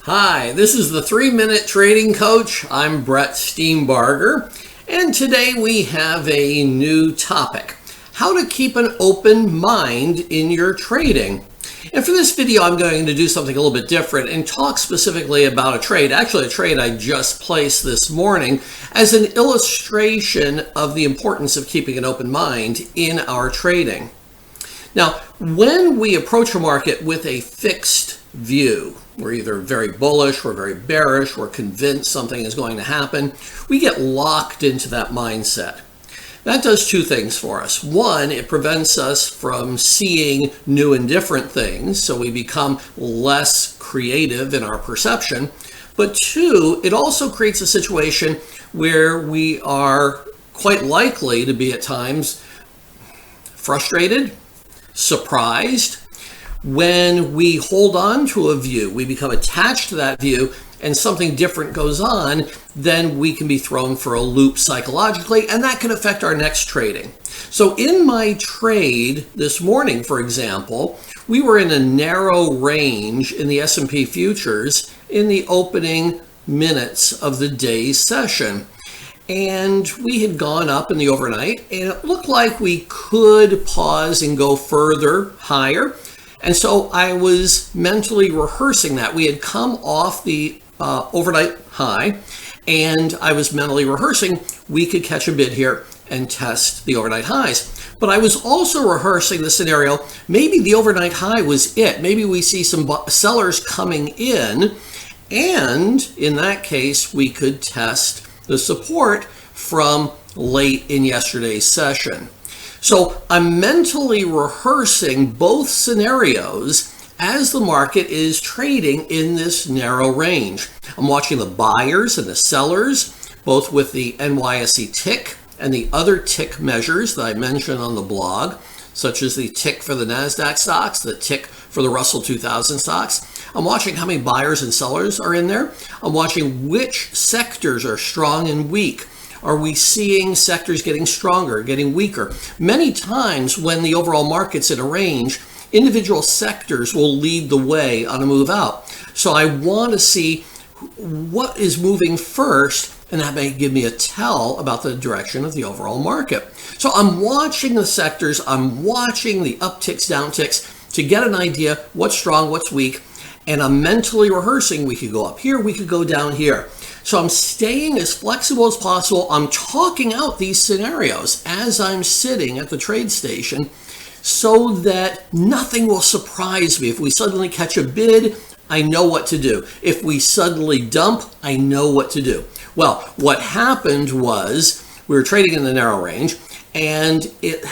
Hi, this is the 3-Minute Trading Coach. I'm Brett Steenbarger, and today we have a new topic: how to keep an open mind in your trading. And for this video, I'm going to do something a little bit different and talk specifically about a trade I just placed this morning as an illustration of the importance of keeping an open mind in our trading. Now, when we approach a market with a fixed view, we're either very bullish, we're very bearish, we're convinced something is going to happen, we get locked into that mindset. That does two things for us. One, it prevents us from seeing new and different things, so we become less creative in our perception. But two, it also creates a situation where we are quite likely to be at times frustrated, surprised. When we hold on to a view, we become attached to that view, and something different goes on, then we can be thrown for a loop psychologically, and that can affect our next trading. So in my trade this morning, for example, we were in a narrow range in the S&P futures in the opening minutes of the day's session. And we had gone up in the overnight, and it looked like we could pause and go further higher. And so I was mentally rehearsing that. We had come off the overnight high, and I was mentally rehearsing we could catch a bid here and test the overnight highs. But I was also rehearsing the scenario, maybe the overnight high was it. Maybe we see some sellers coming in, and in that case, we could test the support from late in yesterday's session. So I'm mentally rehearsing both scenarios as the market is trading in this narrow range. I'm watching the buyers and the sellers, both with the NYSE tick and the other tick measures that I mentioned on the blog, such as the tick for the NASDAQ stocks, the tick for the Russell 2000 stocks. I'm watching how many buyers and sellers are in there. I'm watching which sectors are strong and weak. Are we seeing sectors getting stronger, getting weaker? Many times when the overall market's in a range, individual sectors will lead the way on a move out. So I want to see what is moving first, and that may give me a tell about the direction of the overall market. So I'm watching the sectors, I'm watching the upticks, downticks to get an idea what's strong, what's weak, and I'm mentally rehearsing we could go up here, we could go down here. So I'm staying as flexible as possible. I'm talking out these scenarios as I'm sitting at the trade station so that nothing will surprise me. If we suddenly catch a bid, I know what to do. If we suddenly dump, I know what to do. Well, what happened was we were trading in the narrow range, and it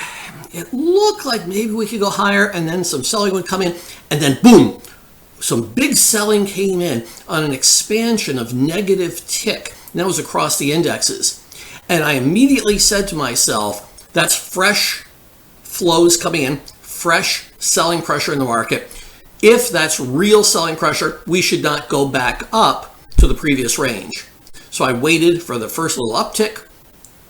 looked like maybe we could go higher, and then some selling would come in, and then boom, some big selling came in on an expansion of negative tick, and that was across the indexes. And I immediately said to myself, that's fresh flows coming in, fresh selling pressure in the market. If that's real selling pressure, we should not go back up to the previous range. So I waited for the first little uptick,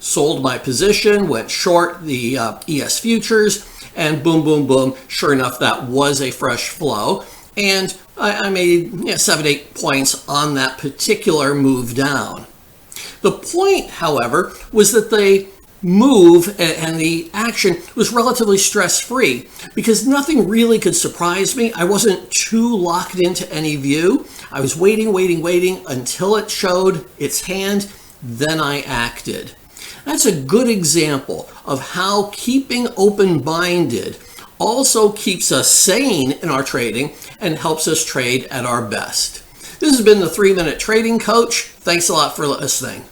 sold my position, went short the ES futures, and boom, boom, boom. Sure enough, that was a fresh flow. And I made 7-8 points on that particular move down. The point, however, was that the move and the action was relatively stress-free because nothing really could surprise me. I wasn't too locked into any view. I was waiting until it showed its hand, then I acted. That's a good example of how keeping open-minded also keeps us sane in our trading and helps us trade at our best. This has been the 3-Minute Trading Coach. Thanks a lot for listening.